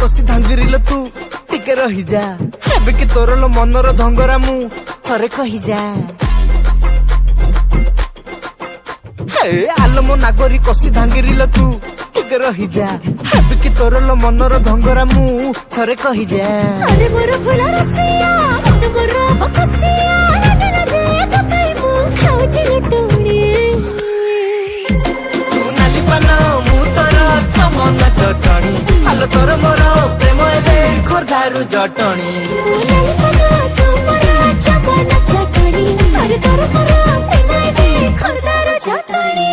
कसी धांगिरिल तू टिके रही जा हेबे कि तोर लो मनर धंगरा मु थरे कही जा आलम नागरी कसी धांगिरिल तू टिके रही जा हेबे कि तोर लो मनर धंगरा मु थरे कही जा अरे मोर फुला रसिया मत मोर बकसिया राजा राजा तकाई मु खाउची लटुनी तू नाली पाना मु तोर चमन चटणी आलो तोर मोर प्रेम एबे खोरधारू जटणी नाली पाना तू मोर चमन चटणी अरे तोर मोर प्रेम एबे खोरधारू जटणी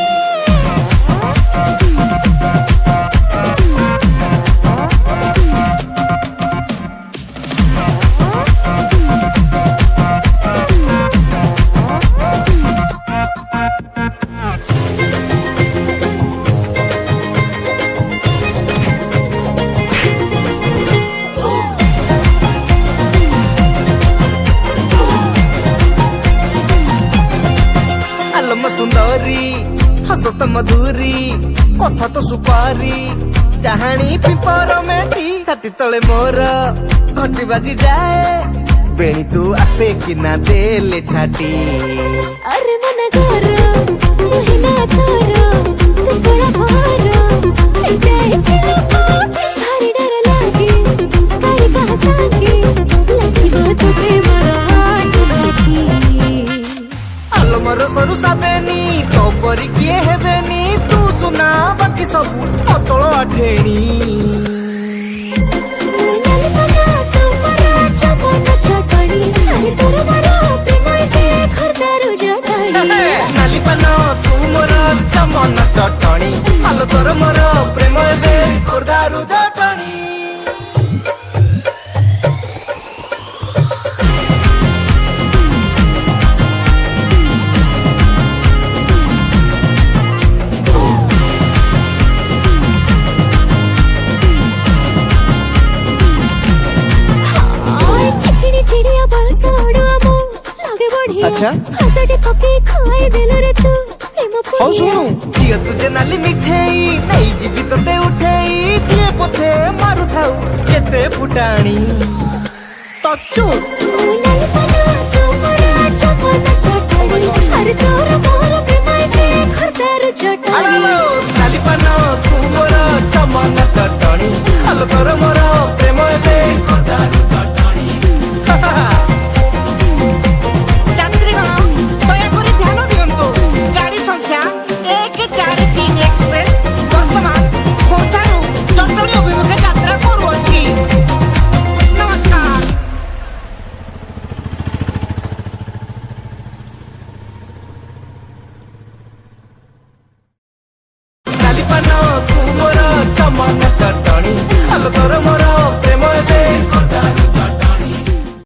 आलम सुंदरी हसत मधुरी कथा तो सुपारी चाहाणी पिपर मेटी छाती तले मोर घंटी बाजी जाए बेणी तू आस्ते कि ना देले छाटी अरे मन घर मोहिना तोर तू बड़ा भार जाए किलो भारी डर लागे कारी कहा सागे लगी बहुत प्रेम राठी आलमर सरू साबेनी तो परी किए हेबेनी तू सुना बाकी सब अतल आठेणी नाली पाना तू मोर चमन चटणी अरे तोर मोर प्रेम एबे खोरधारू जटणी नाली पान तू मोर चमन चटणी आलो तोर मोर प्रेम एबे खोरधारू जटणी चिड़िया बस उड़वा मु लागे बढ़िया अच्छा? हसटे पके खाए देलो रे तू प्रेम हौ सुनु जिया तुझे नाली मिठेई नहीं जीवी तते उठेई जे पथे मारु थाउ केते फुटाणी तच्चू नाली पाना तू मोर चमन चटणी अरे तोर मोर प्रेम एबे खोरधारू जटणी नाली पान तू मोर चमन चटणी आलो तोर मोर प्रेम एबे खोरधारू जटणी যাত্রীগণ দয়াকরে ধ্যান দিয়ন্তু গাড়ি সংখ্যা 143 এক্সপ্রেস বর্তমান খোর্ধারু চট্টগ্রাম অভিমুখে যাত্রা করুଅছি নমস্কার नाली पान तू मोर चमन चटणी आलो तोर मोर